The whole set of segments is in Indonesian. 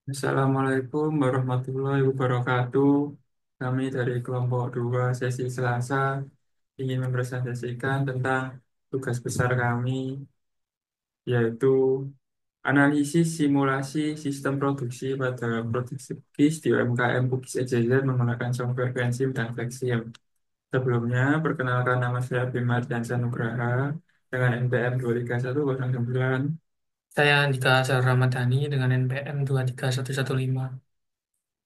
Assalamualaikum warahmatullahi wabarakatuh. Kami dari kelompok 2 sesi Selasa ingin mempresentasikan tentang tugas besar kami, yaitu analisis simulasi sistem produksi pada produksi cookies di UMKM Cookies EJZ menggunakan software Pensim dan Flexium. Sebelumnya, perkenalkan nama saya Bima Ardiansyah Nugraha dengan NPM 23109. Saya Andika Azhar Ramadhani dengan NPM 23115.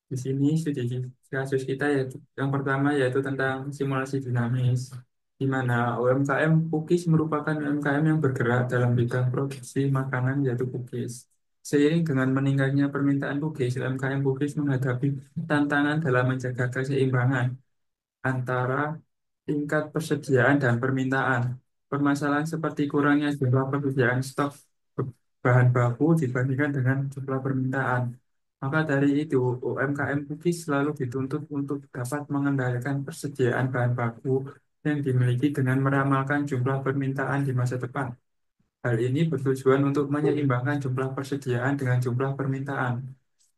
Di sini studi kasus kita yaitu yang pertama yaitu tentang simulasi dinamis, di mana UMKM cookies merupakan UMKM yang bergerak dalam bidang produksi makanan yaitu cookies. Seiring dengan meningkatnya permintaan cookies, UMKM cookies menghadapi tantangan dalam menjaga keseimbangan antara tingkat persediaan dan permintaan. Permasalahan seperti kurangnya jumlah persediaan stok bahan baku dibandingkan dengan jumlah permintaan. Maka dari itu, UMKM Cookies selalu dituntut untuk dapat mengendalikan persediaan bahan baku yang dimiliki dengan meramalkan jumlah permintaan di masa depan. Hal ini bertujuan untuk menyeimbangkan jumlah persediaan dengan jumlah permintaan,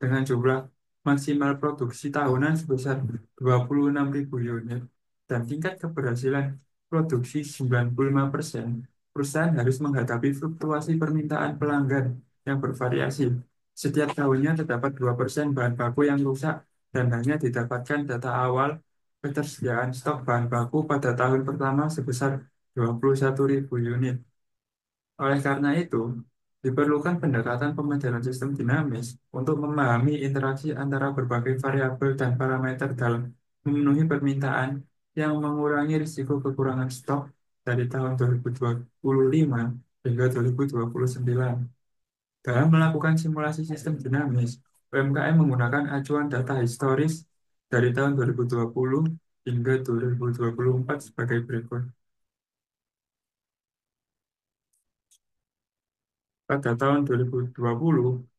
dengan jumlah maksimal produksi tahunan sebesar 26.000 unit dan tingkat keberhasilan produksi 95%. Perusahaan harus menghadapi fluktuasi permintaan pelanggan yang bervariasi. Setiap tahunnya terdapat 2% bahan baku yang rusak dan hanya didapatkan data awal ketersediaan stok bahan baku pada tahun pertama sebesar 21.000 unit. Oleh karena itu, diperlukan pendekatan pemodelan sistem dinamis untuk memahami interaksi antara berbagai variabel dan parameter dalam memenuhi permintaan yang mengurangi risiko kekurangan stok dari tahun 2025 hingga 2029. Dalam melakukan simulasi sistem dinamis, UMKM menggunakan acuan data historis dari tahun 2020 hingga 2024 sebagai berikut. Pada tahun 2020,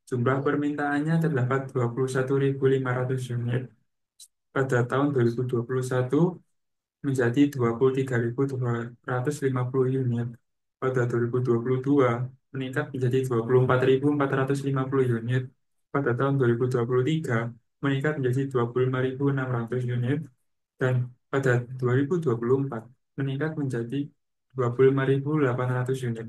jumlah permintaannya terdapat 21.500 unit. Pada tahun 2021 menjadi 23.250 unit. Pada 2022 meningkat menjadi 24.450 unit. Pada tahun 2023 meningkat menjadi 25.600 unit. Dan pada 2024 meningkat menjadi 25.800 unit.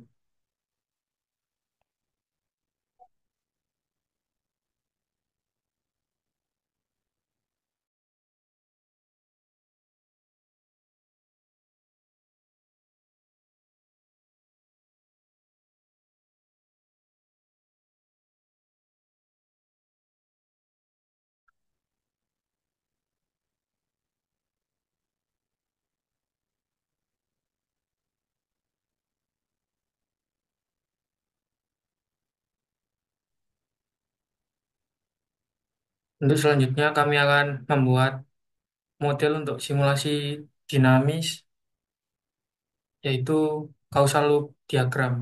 Untuk selanjutnya kami akan membuat model untuk simulasi dinamis, yaitu causal loop diagram.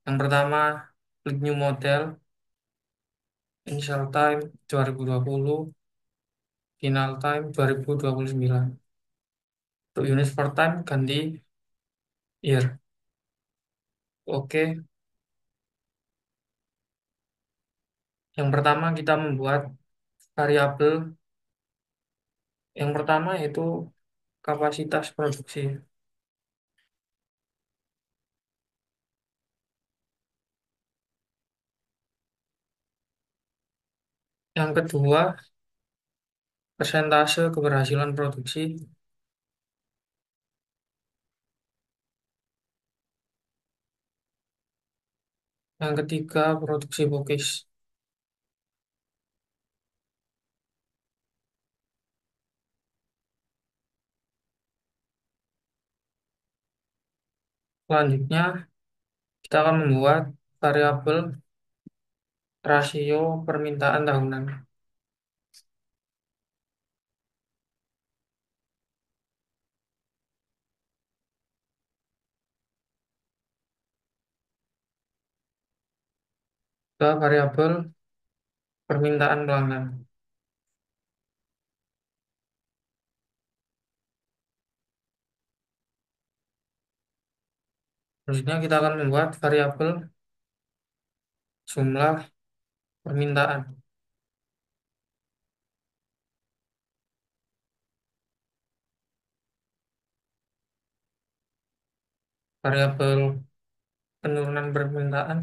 Yang pertama, klik new model, initial time 2020, final time 2029. Untuk unit per time ganti year. Oke, yang pertama kita membuat variabel. Yang pertama yaitu kapasitas produksi. Yang kedua, persentase keberhasilan produksi. Yang ketiga, produksi cookies. Selanjutnya, kita akan membuat variabel rasio permintaan tahunan. Ke variabel permintaan pelanggan. Selanjutnya, kita akan membuat variabel jumlah permintaan. variabel penurunan permintaan,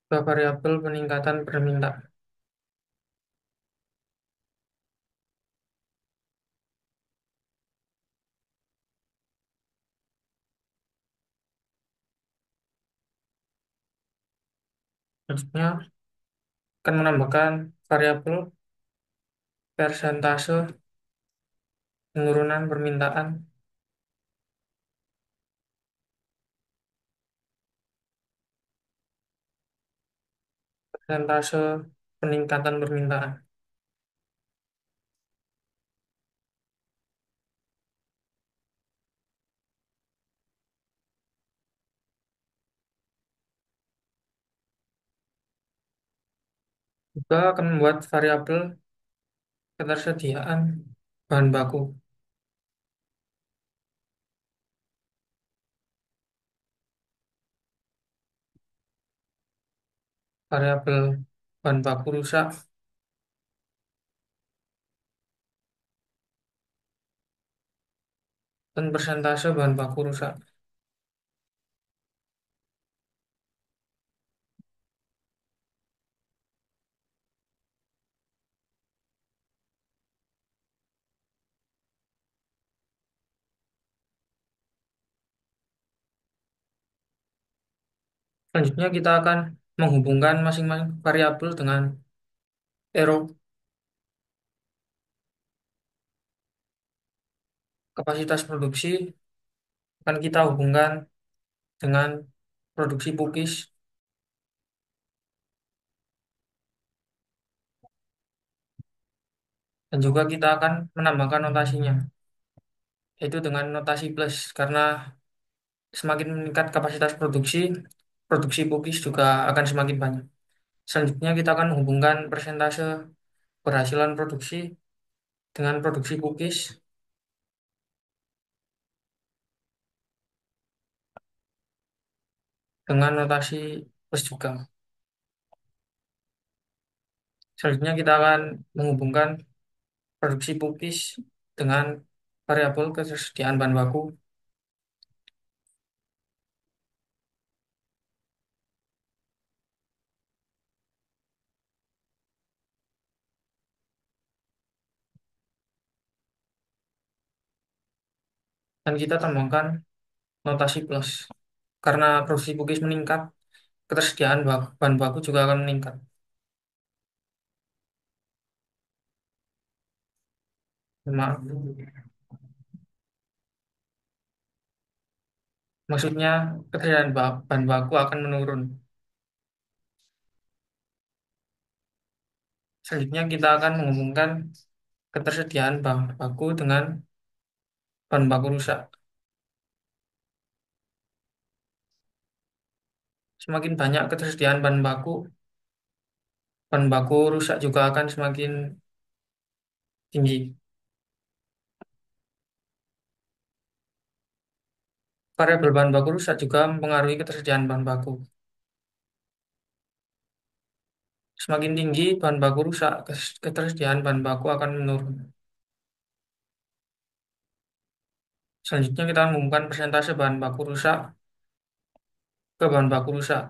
ke variabel peningkatan permintaan. Maksudnya akan menambahkan variabel persentase penurunan permintaan, persentase peningkatan permintaan. Juga akan membuat variabel ketersediaan bahan baku, variabel bahan baku rusak, dan persentase bahan baku rusak. Selanjutnya kita akan menghubungkan masing-masing variabel dengan error kapasitas produksi, akan kita hubungkan dengan produksi pukis, dan juga kita akan menambahkan notasinya, yaitu dengan notasi plus, karena semakin meningkat kapasitas produksi, produksi pukis juga akan semakin banyak. Selanjutnya kita akan menghubungkan persentase keberhasilan produksi dengan produksi cookies dengan notasi plus juga. Selanjutnya kita akan menghubungkan produksi cookies dengan variabel ketersediaan bahan baku, dan kita tambahkan notasi plus. Karena produksi cookies meningkat, ketersediaan bahan baku juga akan meningkat. Maaf. Maksudnya ketersediaan bahan baku akan menurun. Selanjutnya kita akan menghubungkan ketersediaan bahan baku dengan bahan baku rusak. Semakin banyak ketersediaan bahan baku rusak juga akan semakin tinggi. Variabel bahan baku rusak juga mempengaruhi ketersediaan bahan baku. Semakin tinggi bahan baku rusak, ketersediaan bahan baku akan menurun. Selanjutnya kita akan mengumumkan persentase bahan baku rusak ke bahan baku rusak.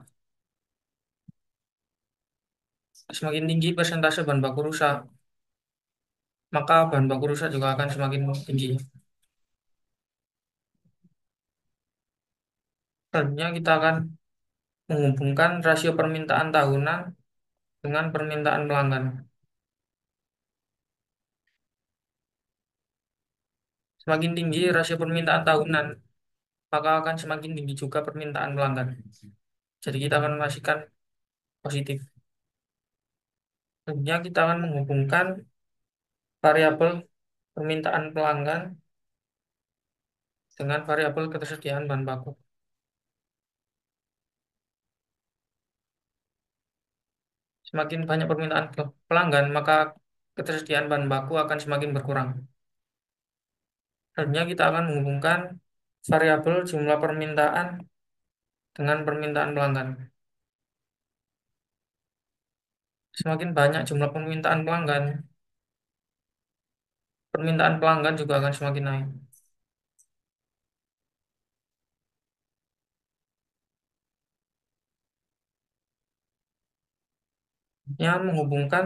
Semakin tinggi persentase bahan baku rusak, maka bahan baku rusak juga akan semakin tinggi. Selanjutnya kita akan menghubungkan rasio permintaan tahunan dengan permintaan pelanggan. Semakin tinggi rasio permintaan tahunan, maka akan semakin tinggi juga permintaan pelanggan. Jadi kita akan memastikan positif. Selanjutnya kita akan menghubungkan variabel permintaan pelanggan dengan variabel ketersediaan bahan baku. Semakin banyak permintaan pelanggan, maka ketersediaan bahan baku akan semakin berkurang. Selanjutnya kita akan menghubungkan variabel jumlah permintaan dengan permintaan pelanggan. Semakin banyak jumlah permintaan pelanggan, permintaan pelanggan juga akan semakin naik. Yang menghubungkan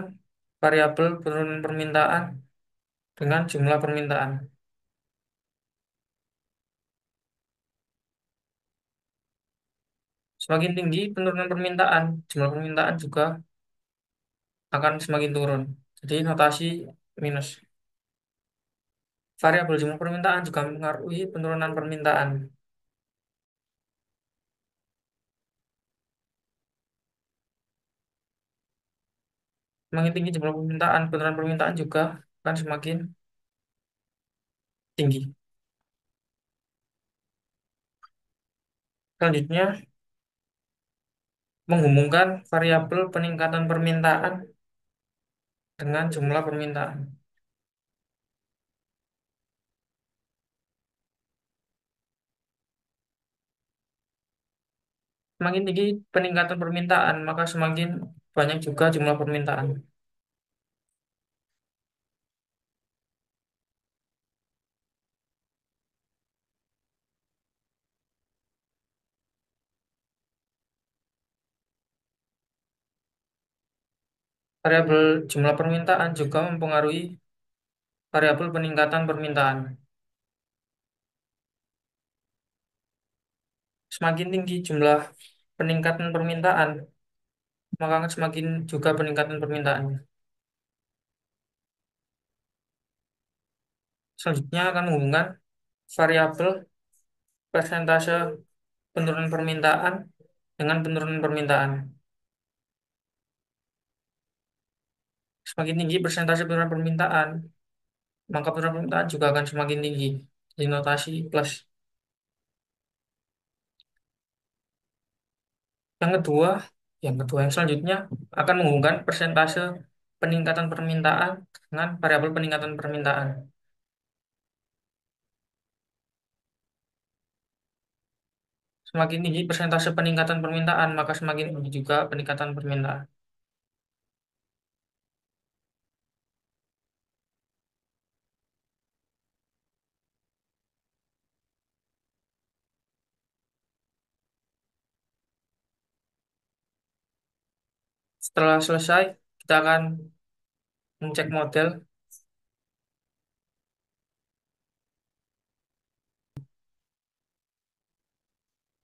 variabel penurunan permintaan dengan jumlah permintaan. Semakin tinggi penurunan permintaan, jumlah permintaan juga akan semakin turun. Jadi notasi minus. Variabel jumlah permintaan juga mempengaruhi penurunan permintaan. Semakin tinggi jumlah permintaan, penurunan permintaan juga akan semakin tinggi. Selanjutnya, menghubungkan variabel peningkatan permintaan dengan jumlah permintaan. Semakin tinggi peningkatan permintaan, maka semakin banyak juga jumlah permintaan. Variabel jumlah permintaan juga mempengaruhi variabel peningkatan permintaan. Semakin tinggi jumlah peningkatan permintaan, maka akan semakin juga peningkatan permintaannya. Selanjutnya akan menghubungkan variabel persentase penurunan permintaan dengan penurunan permintaan. Semakin tinggi persentase penurunan permintaan, maka penurunan permintaan juga akan semakin tinggi. Jadi notasi plus. Yang kedua yang selanjutnya akan menghubungkan persentase peningkatan permintaan dengan variabel peningkatan permintaan. Semakin tinggi persentase peningkatan permintaan, maka semakin tinggi juga peningkatan permintaan. Setelah selesai, kita akan mencek model.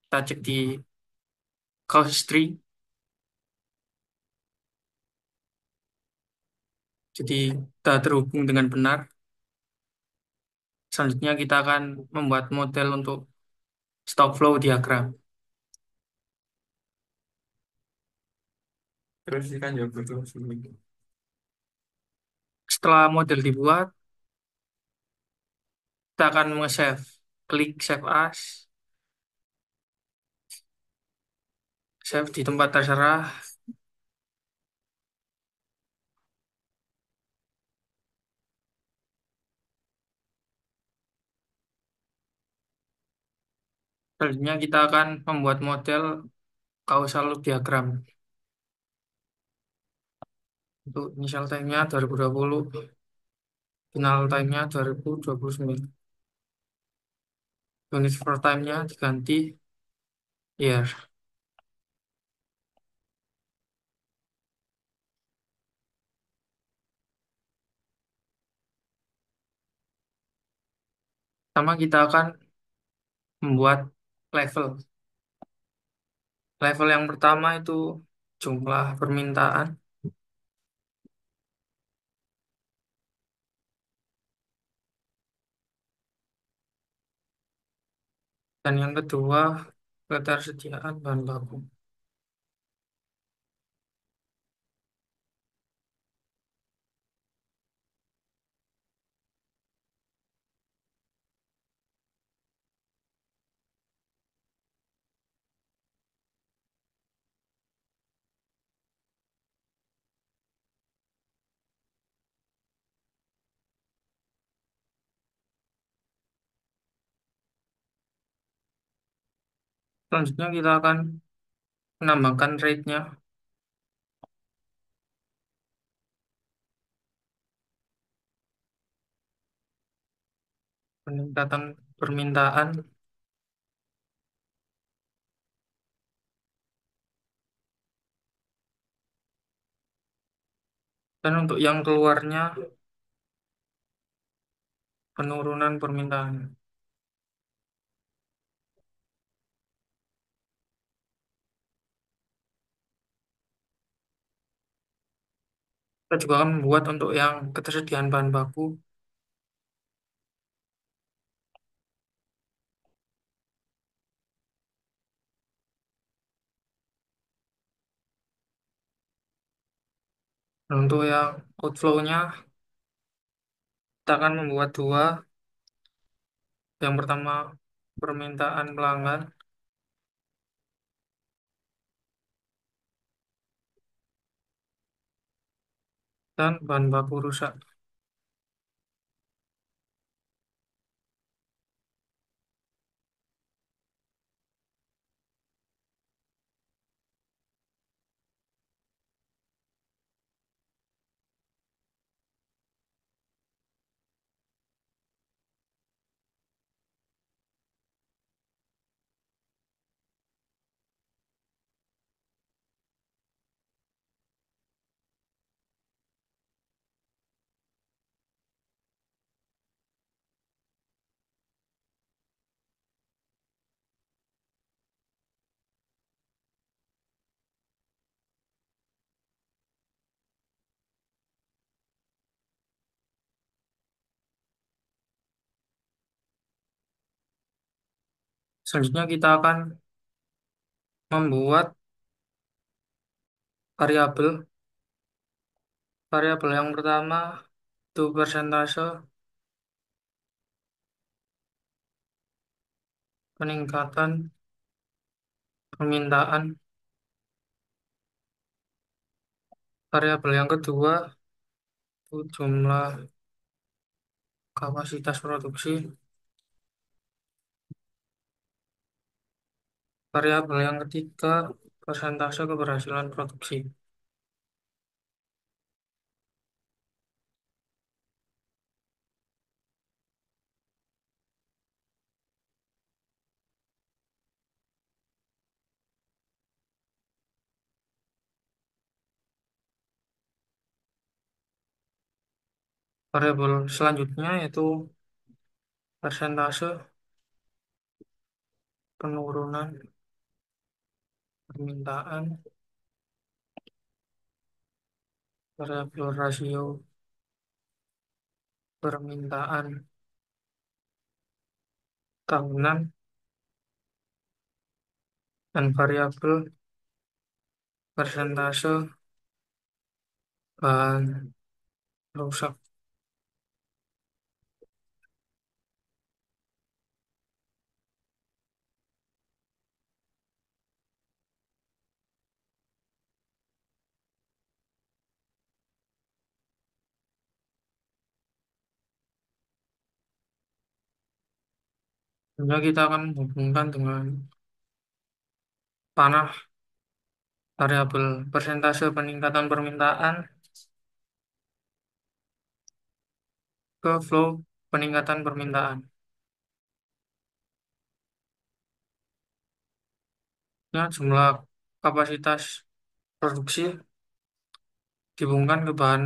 Kita cek di causetree. Jadi kita terhubung dengan benar. Selanjutnya kita akan membuat model untuk stock flow diagram. Terus ini kan ya butuh sini. Setelah model dibuat, kita akan nge-save. Klik Save As. Save di tempat terserah. Selanjutnya kita akan membuat model causal loop diagram. Untuk initial time-nya 2020, final time-nya 2029. Unit for time-nya diganti year. Pertama kita akan membuat level. Level yang pertama itu jumlah permintaan. Dan yang kedua, ketersediaan bahan baku. Selanjutnya kita akan menambahkan rate-nya. peningkatan permintaan, dan untuk yang keluarnya penurunan permintaan. Kita juga akan membuat untuk yang ketersediaan bahan baku, dan untuk yang outflow-nya kita akan membuat dua. Yang pertama permintaan pelanggan dan bahan baku rusak. Selanjutnya kita akan membuat variabel. Variabel yang pertama itu persentase peningkatan permintaan. Variabel yang kedua itu jumlah kapasitas produksi. Variabel yang ketiga persentase keberhasilan produksi. Variabel selanjutnya yaitu persentase penurunan permintaan. Variabel rasio permintaan tahunan dan variabel persentase bahan rusak. Selanjutnya kita akan menghubungkan dengan panah variabel persentase peningkatan permintaan ke flow peningkatan permintaan. Ya, jumlah kapasitas produksi dihubungkan ke bahan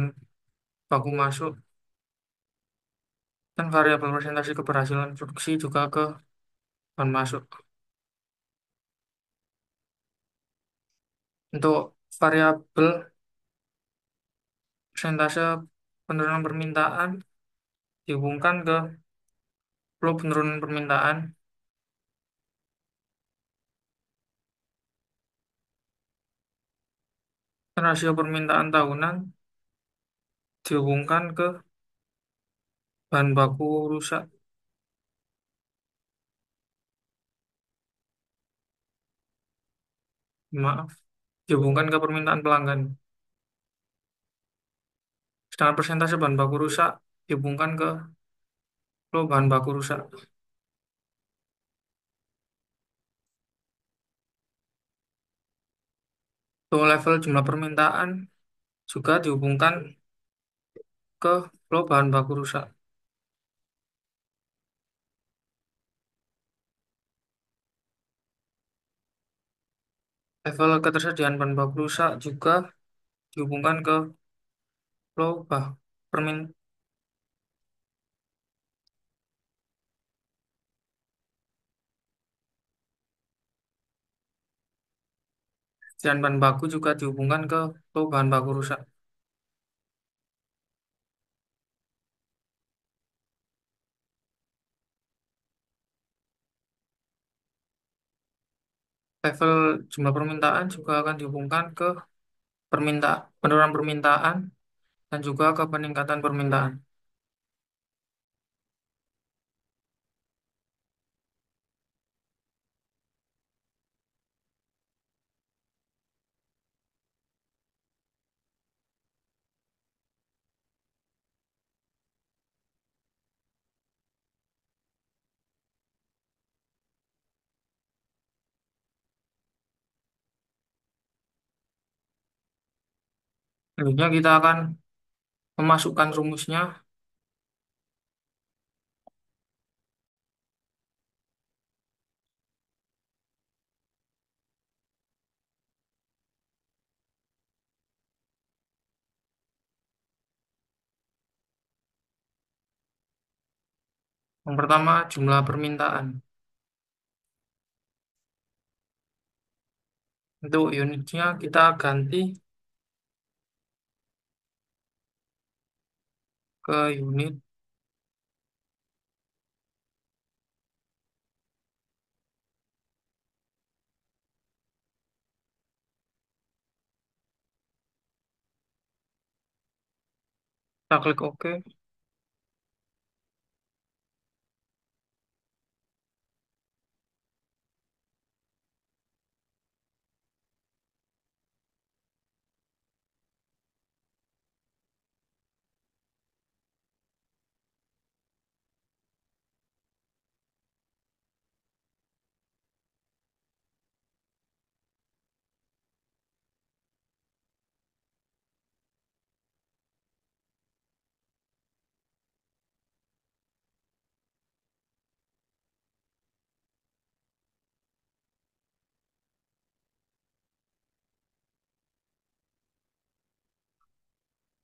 baku masuk dan variabel persentase keberhasilan produksi juga ke bahan masuk. Untuk variabel persentase penurunan permintaan dihubungkan ke flow penurunan permintaan dan rasio permintaan tahunan dihubungkan ke bahan baku rusak. Maaf, dihubungkan ke permintaan pelanggan. Sedangkan persentase bahan baku rusak dihubungkan ke flow bahan baku rusak. Untuk level jumlah permintaan juga dihubungkan ke flow bahan baku rusak. Level ketersediaan bahan baku rusak juga dihubungkan ke flow permintaan bahan baku juga dihubungkan ke flow bahan baku rusak. Level jumlah permintaan juga akan dihubungkan ke penurunan permintaan dan juga ke peningkatan permintaan. Selanjutnya kita akan memasukkan rumusnya. Yang pertama, jumlah permintaan. Untuk unitnya kita ganti ke unit kita klik OK.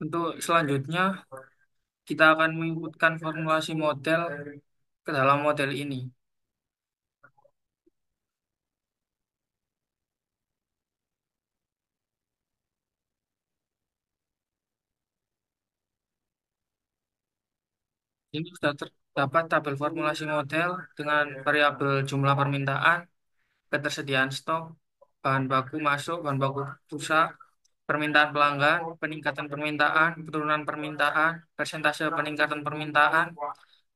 Untuk selanjutnya kita akan menginputkan formulasi model ke dalam model ini. Ini sudah terdapat tabel formulasi model dengan variabel jumlah permintaan, ketersediaan stok, bahan baku masuk, bahan baku rusak, permintaan pelanggan, peningkatan permintaan, penurunan permintaan, persentase peningkatan permintaan,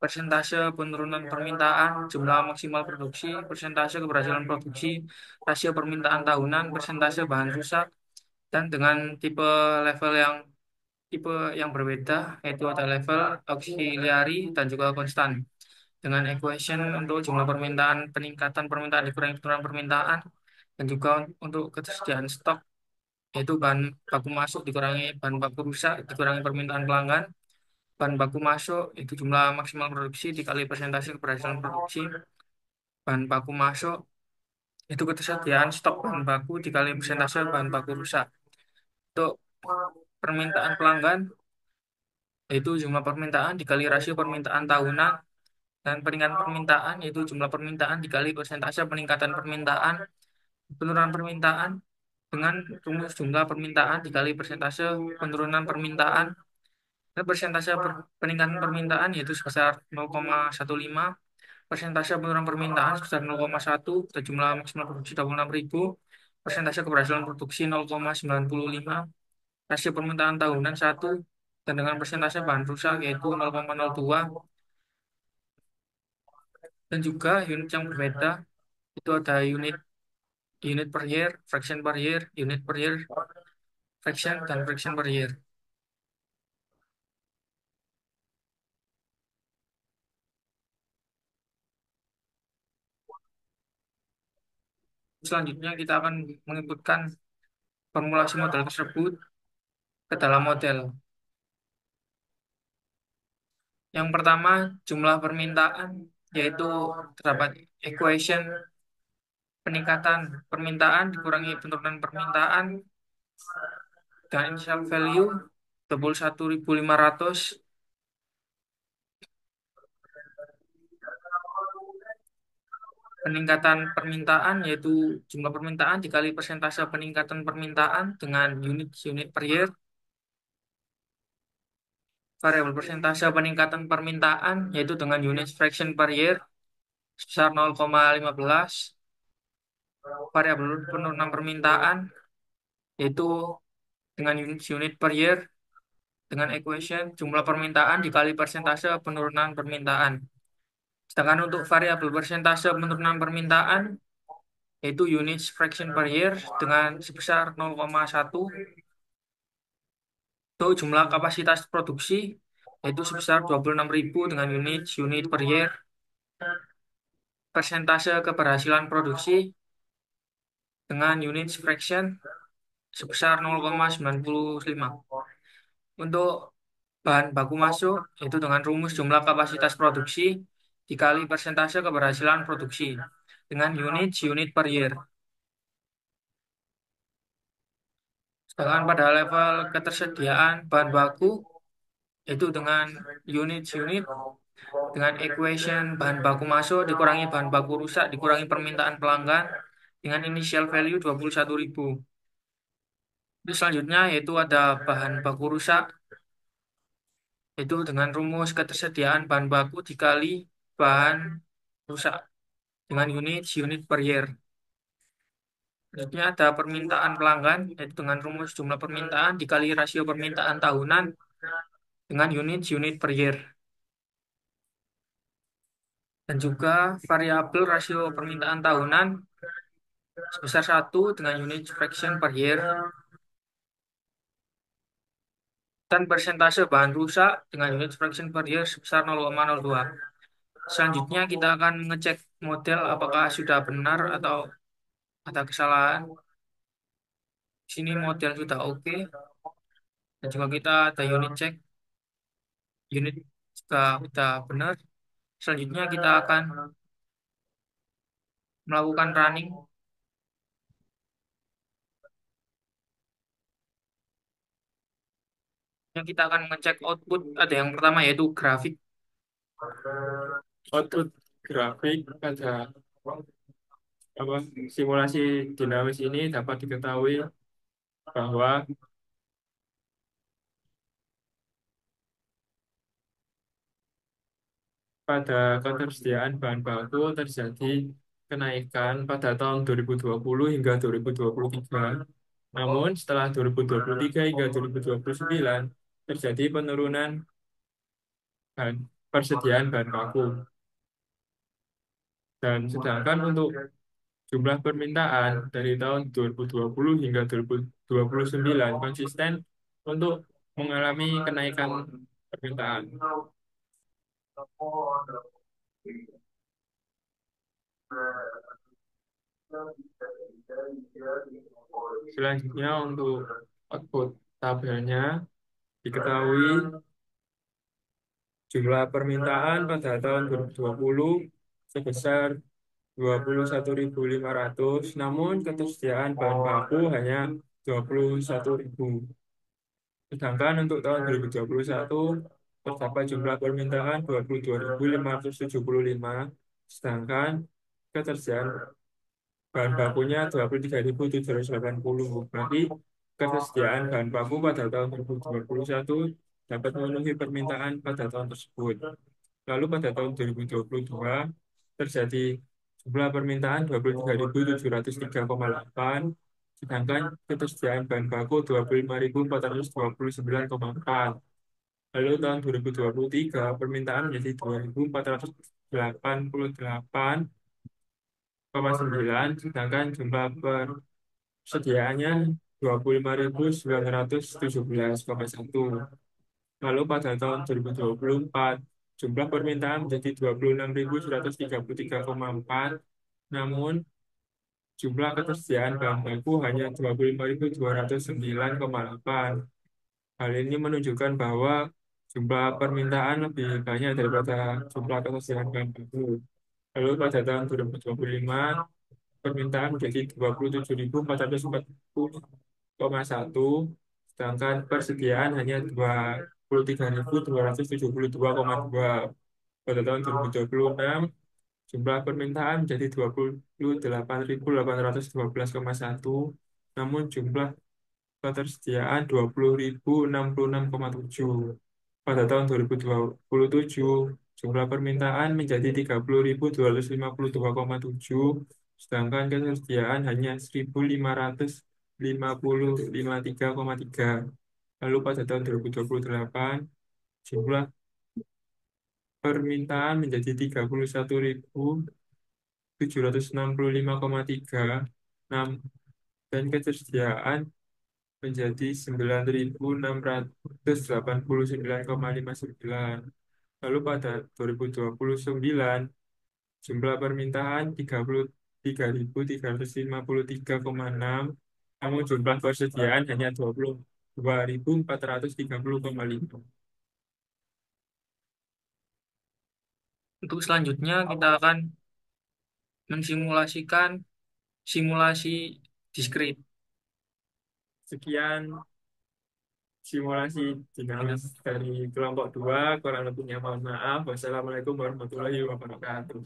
persentase penurunan permintaan, jumlah maksimal produksi, persentase keberhasilan produksi, rasio permintaan tahunan, persentase bahan rusak, dan dengan level yang tipe yang berbeda, yaitu ada level auxiliary dan juga konstan. Dengan equation untuk jumlah permintaan, peningkatan permintaan dikurangi penurunan permintaan, dan juga untuk ketersediaan stok, yaitu bahan baku masuk dikurangi bahan baku rusak dikurangi permintaan pelanggan, bahan baku masuk itu jumlah maksimal produksi dikali persentase keberhasilan produksi, bahan baku masuk itu ketersediaan stok bahan baku dikali persentase bahan baku rusak. Untuk permintaan pelanggan yaitu jumlah permintaan dikali rasio permintaan tahunan, dan peningkatan permintaan yaitu jumlah permintaan dikali persentase peningkatan permintaan, penurunan permintaan dengan rumus jumlah permintaan dikali persentase penurunan permintaan. Dan persentase peningkatan permintaan yaitu sebesar 0,15, persentase penurunan permintaan sebesar 0,1, dan jumlah maksimal produksi 26.000, persentase keberhasilan produksi 0,95, rasio permintaan tahunan 1, dan dengan persentase bahan rusak yaitu 0,02, dan juga unit yang berbeda itu ada unit unit per year, fraction per year, unit per year, fraction, dan fraction per year. Selanjutnya kita akan menginputkan formulasi model tersebut ke dalam model. Yang pertama, jumlah permintaan, yaitu terdapat equation peningkatan permintaan dikurangi penurunan permintaan dengan initial value 21.500. Peningkatan permintaan yaitu jumlah permintaan dikali persentase peningkatan permintaan dengan unit per year. Variabel persentase peningkatan permintaan yaitu dengan unit fraction per year sebesar 0,15. Variabel penurunan permintaan yaitu dengan unit per year dengan equation jumlah permintaan dikali persentase penurunan permintaan. Sedangkan untuk variabel persentase penurunan permintaan yaitu unit fraction per year dengan sebesar 0,1 untuk jumlah kapasitas produksi yaitu sebesar 26.000 dengan unit per year. Persentase keberhasilan produksi dengan unit fraction sebesar 0,95. Untuk bahan baku masuk yaitu dengan rumus jumlah kapasitas produksi dikali persentase keberhasilan produksi dengan unit per year. Sedangkan pada level ketersediaan bahan baku itu dengan unit dengan equation bahan baku masuk dikurangi bahan baku rusak dikurangi permintaan pelanggan dengan initial value 21.000. Terus selanjutnya yaitu ada bahan baku rusak itu dengan rumus ketersediaan bahan baku dikali bahan rusak dengan unit per year. Selanjutnya ada permintaan pelanggan yaitu dengan rumus jumlah permintaan dikali rasio permintaan tahunan dengan unit per year. Dan juga variabel rasio permintaan tahunan sebesar 1 dengan unit fraction per year dan persentase bahan rusak dengan unit fraction per year sebesar 0,02. Selanjutnya kita akan mengecek model apakah sudah benar atau ada kesalahan. Di sini model sudah oke dan juga kita ada unit check, unit juga sudah benar. Selanjutnya kita akan melakukan running. Yang kita akan mengecek output ada yang pertama yaitu grafik. Output grafik pada apa simulasi dinamis ini dapat diketahui bahwa pada ketersediaan bahan baku terjadi kenaikan pada tahun 2020 hingga 2023. Namun setelah 2023 hingga 2029 terjadi penurunan persediaan bahan baku. Dan sedangkan untuk jumlah permintaan dari tahun 2020 hingga 2029 konsisten untuk mengalami kenaikan permintaan. Selanjutnya untuk output tabelnya diketahui jumlah permintaan pada tahun 2020 sebesar 21.500, namun ketersediaan bahan baku hanya 21.000. Sedangkan untuk tahun 2021 terdapat jumlah permintaan 22.575, sedangkan ketersediaan bahan bakunya 23.780. Berarti ketersediaan bahan baku pada tahun 2021 dapat memenuhi permintaan pada tahun tersebut. Lalu pada tahun 2022 terjadi jumlah permintaan 23.703,8, sedangkan ketersediaan bahan baku 25.429,4. Lalu tahun 2023 permintaan menjadi 2.488,9, sedangkan jumlah persediaannya 25.917,1. Lalu pada tahun 2024 jumlah permintaan menjadi 26.133,4, namun jumlah ketersediaan bahan baku hanya 25.209,8. Hal ini menunjukkan bahwa jumlah permintaan lebih banyak daripada jumlah ketersediaan bahan baku. Lalu pada tahun 2025 permintaan menjadi 27.440,1, sedangkan persediaan hanya 23.272,2. Pada tahun 2026, jumlah permintaan menjadi 28.812,1, namun jumlah ketersediaan 20.066,7. Pada tahun 2027, jumlah permintaan menjadi 30.252,7, sedangkan ketersediaan hanya 1.553,3. Lalu pada tahun 2028, jumlah permintaan menjadi 31.765,3, dan ketersediaan menjadi 9.689,59. Lalu pada 2029, jumlah permintaan 33.353,6, namun jumlah persediaan hanya 22.430,5. Untuk selanjutnya kita akan mensimulasikan simulasi diskrit. Sekian simulasi dinamis dari kelompok 2. Kurang lebihnya mohon maaf. Wassalamualaikum warahmatullahi wabarakatuh.